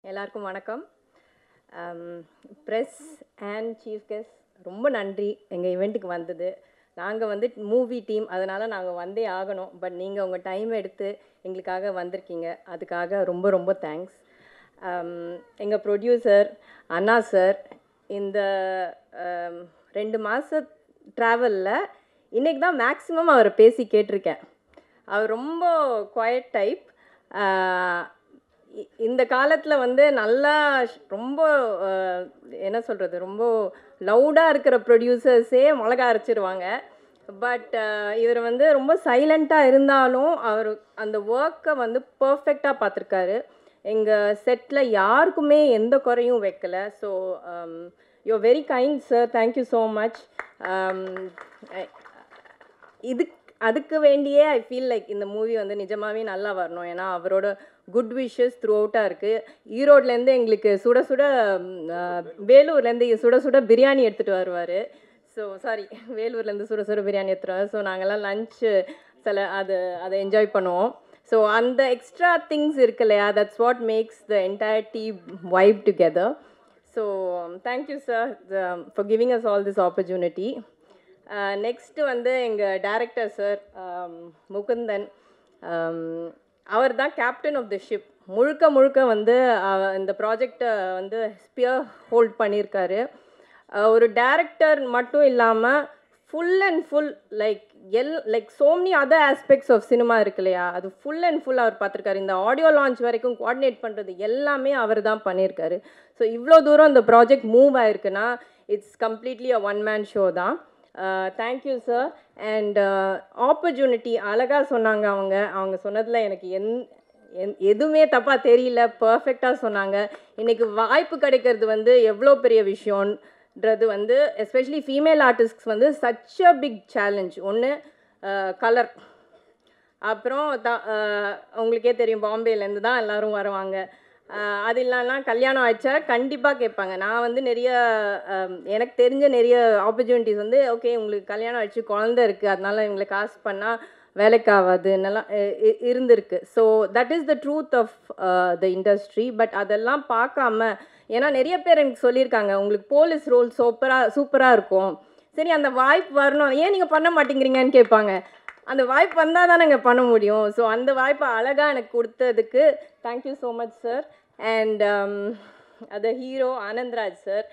எல்லாருக்கும் வணக்கம். Press and chief guest ரொம்ப நன்றி எங்கள் ஈவெண்ட்டுக்கு வந்தது. நாங்கள் வந்து மூவி டீம், அதனால் நாங்கள் வந்தே ஆகணும். பட் நீங்கள் உங்கள் டைம் எடுத்து எங்களுக்காக வந்திருக்கீங்க, அதுக்காக ரொம்ப ரொம்ப தேங்க்ஸ். எங்கள் ப்ரொடியூசர் அண்ணா சார், இந்த 2 மாத ட்ராவலில் இன்றைக்கி தான் மேக்ஸிமம் அவரை பேசி கேட்டிருக்கேன். அவர் ரொம்ப குவைட் டைப். இந்த காலத்தில் வந்து நல்லா ரொம்ப என்ன சொல்கிறது, ரொம்ப லவுடாக இருக்கிற ப்ரொடியூசர்ஸே மிளகா அரைச்சிடுவாங்க. பட் இவர் வந்து ரொம்ப சைலண்ட்டாக இருந்தாலும் அவர் அந்த ஒர்க்கை வந்து பர்ஃபெக்டாக பார்த்துருக்காரு. எங்கள் செட்டில் யாருக்குமே எந்த குறையும் வைக்கலை. So you very kind sir, thank you so much. அதுக்கு வேண்டியே ஐ ஃபீல் லைக் இந்த மூவி வந்து நிஜமாகவே நல்லா வரணும். ஏன்னா அவரோட குட் விஷஸ் த்ரூ அவுட்டாக இருக்குது. ஈரோட்லேருந்து எங்களுக்கு சுட சுட, வேலூர்லேருந்து சுட சுட பிரியாணி எடுத்துகிட்டு வருவார். ஸோ சாரி, வேலூர்லேருந்து சுட சுட பிரியாணி எடுத்துகிட்டு வருவார். ஸோ நாங்கள்லாம் லஞ்சு அதை என்ஜாய் பண்ணுவோம். ஸோ அந்த எக்ஸ்ட்ரா திங்ஸ் இருக்கு இல்லையா, that's what makes the entire team vibe together. So thank you sir for giving us all this opportunity. Next வந்து எங்கள் டைரக்டர் சார் முகுந்தன், அவர் தான் கேப்டன் ஆஃப் த ஷிப். முழுக்க வந்து இந்த ப்ராஜெக்டை வந்து ஸ்பியர் ஹோல்ட் பண்ணியிருக்காரு. ஒரு டைரக்டர் மட்டும் இல்லாமல் full and full like so many other aspects of cinema இருக்கு இல்லையா, அது ஃபுல் அண்ட் ஃபுல் அவர் பார்த்துருக்காரு. இந்த ஆடியோ லான்ச் வரைக்கும் கோஆர்டினேட் பண்ணுறது எல்லாமே அவர் தான் பண்ணியிருக்காரு. ஸோ இவ்வளோ தூரம் இந்த ப்ராஜெக்ட் மூவ் ஆயிருக்குன்னா it's completely a one man show தான். Thank you sir. அண்ட் ஆப்பர்ச்சுனிட்டி அழகாக சொன்னாங்க. அவங்க சொன்னதில் எனக்கு எதுவுமே தப்பாக தெரியல, பர்ஃபெக்டாக சொன்னாங்க. இன்றைக்கி வாய்ப்பு கிடைக்கிறது வந்து எவ்வளோ பெரிய விஷயன்றது வந்து எஸ்பெஷலி ஃபீமேல் ஆர்டிஸ்ட்ஸ் வந்து சச் அ பிக் சேலஞ்ச். ஒன்று கலர், அப்புறம் உங்களுக்கே தெரியும் பாம்பேலேருந்து தான் எல்லோரும் வருவாங்க. அது இல்லைன்னா கல்யாணம் ஆயிடுச்சா கண்டிப்பாக கேட்பாங்க. நான் வந்து எனக்கு தெரிஞ்ச நிறைய ஆப்பர்ச்சுனிட்டிஸ் வந்து ஓகே உங்களுக்கு கல்யாணம் ஆயிடுச்சு, குழந்தை இருக்குது, அதனால இவங்களை காசு பண்ணால் வேலைக்கு ஆகாதுன்னெல்லாம் இருந்திருக்கு. So that is the truth of the industry. But அதெல்லாம் பார்க்காம, ஏன்னா நிறைய பேர் எனக்கு சொல்லியிருக்காங்க உங்களுக்கு போலீஸ் ரோல் சூப்பராக இருக்கும், சரி அந்த வாய்ப்பு வரணும், ஏன் நீங்கள் பண்ண மாட்டேங்கிறீங்கன்னு கேட்பாங்க. அந்த வாய்ப்பு வந்தால் தானே நாங்கள் பண்ண முடியும். ஸோ அந்த வாய்ப்பை அழகாக எனக்கு கொடுத்ததுக்கு thank you so much sir. And அது ஹீரோ ஆனந்த்ராஜ் சார்,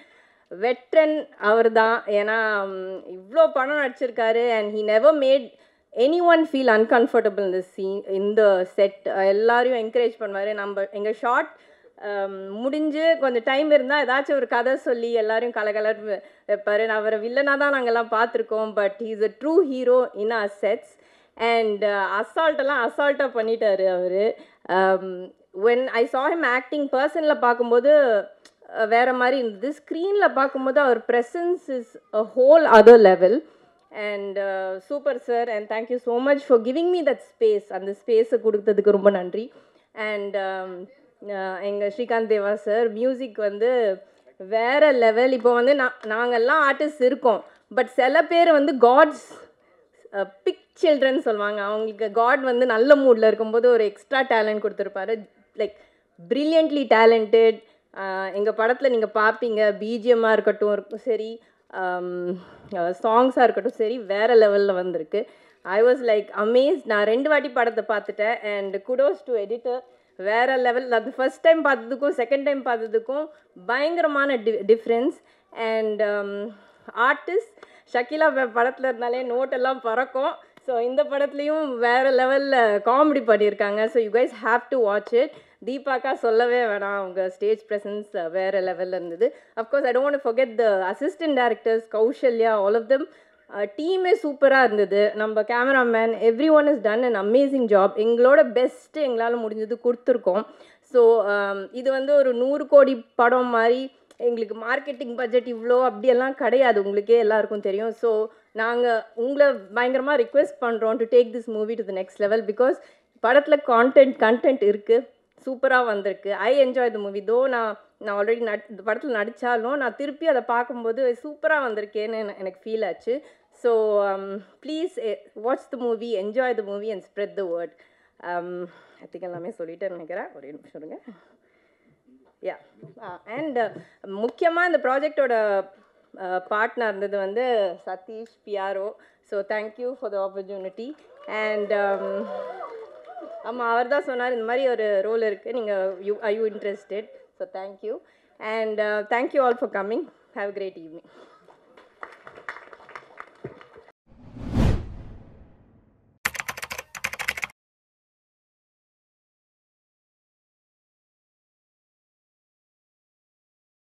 வெட்ரன் அவர் தான். ஏன்னா இவ்வளோ படம் நடிச்சிருக்காரு and he never mat any one feel uncomfortable இந்த சீன், இந்த செட். எல்லாரையும் என்கரேஜ் பண்ணுவார். எங்கள் ஷார்ட் முடிஞ்சு கொஞ்சம் டைம் இருந்தால் ஏதாச்சும் ஒரு கதை சொல்லி எல்லாரையும் கலகலர் வைப்பார். அவரை வில்லனாக தான் நாங்கள்லாம் பார்த்துருக்கோம். But he is a true hero in our sets. And அசால்ட்டாக பண்ணிட்டார் அவர். when I saw him acting பர்சனில் பார்க்கும்போது வேறு மாதிரி இருந்தது. ஸ்க்ரீனில் பார்க்கும்போது அவர் presence is a whole other level. And super sir, and thank you so much for giving me that space. அந்த ஸ்பேஸை கொடுத்ததுக்கு ரொம்ப நன்றி. அண்ட் எங்கள் ஸ்ரீகாந்த் தேவா சார், மியூசிக் வந்து வேறு லெவல். இப்போ வந்து நாங்கள்லாம் ஆர்டிஸ்ட் இருக்கோம், பட் சில பேர் வந்து காட்ஸ் பிக் சில்ட்ரன் சொல்லுவாங்க. அவங்களுக்கு காட் வந்து நல்ல மூடில் இருக்கும்போது ஒரு எக்ஸ்ட்ரா டேலண்ட் கொடுத்துருப்பாரு. Like brilliantly talented. எங்கள் படத்தில் நீங்கள் பார்ப்பீங்க, பிஜிஎம்மாக இருக்கட்டும் சரி, சாங்ஸாக இருக்கட்டும் சரி, வேறு லெவலில் வந்திருக்கு. I was like Amaze. நான் 2 வாட்டி படத்தை பார்த்துட்டேன். அண்ட் குடோஸ் டு எடிட்டர், வேறு லெவல். அது ஃபஸ்ட் டைம் பார்த்ததுக்கும் செகண்ட் டைம் பார்த்ததுக்கும் பயங்கரமான டிஃப்ரென்ஸ். அண்ட் ஆர்டிஸ்ட் ஷக்கிலா படத்தில் இருந்தாலே நோட்டெல்லாம் பறக்கும். ஸோ இந்த படத்துலையும் வேறு லெவலில் காமெடி பண்ணியிருக்காங்க. So you guys have to watch it. தீபாக்கா சொல்லவே வேணாம், அவங்க ஸ்டேஜ் ப்ரெசன்ஸ் வேறு லெவலில் இருந்தது. Of course I don't want to forget the assistant directors, Kaushalya, all of them. டீமே சூப்பராக இருந்தது. நம்ம cameraman, every one is done an amazing job. எங்களோட பெஸ்ட்டு எங்களால் முடிஞ்சது கொடுத்துருக்கோம். ஸோ இது வந்து ஒரு 100 கோடி படம் மாதிரி எங்களுக்கு மார்க்கெட்டிங் பட்ஜெட் இவ்வளோ அப்படியெல்லாம் கிடையாது, உங்களுக்கே எல்லாருக்கும் தெரியும். ஸோ நாங்கள் உங்களை பயங்கரமாக ரிக்வெஸ்ட் பண்ணுறோம் to take this movie to the next level. Because படத்தில் கண்டென்ட் இருக்குது, சூப்பராக வந்திருக்கு. I enjoy the movie. தோ நான் ஆல்ரெடி இந்த படத்தில் நடித்தாலும் நான் திருப்பி அதை பார்க்கும்போது சூப்பராக வந்திருக்கேன்னு எனக்கு ஃபீல் ஆச்சு. So please watch the movie, enjoy the movie and spread the word. I think எல்லாமே சொல்லிட்டேன்னு நினைக்கிறேன். ஒரே நிமிஷம் இருங்க. யா அண்ட் முக்கியமாக இந்த ப்ராஜெக்டோட பார்ட்னர் இருந்தது வந்து Satish PRO. So thank you for the opportunity. And ஆமாம், அவர் தான் சொன்னார் இந்த மாதிரி ஒரு ரோல் இருக்குது, நீங்கள் I you interested. So thank you. And thank you all for coming. Have a great evening.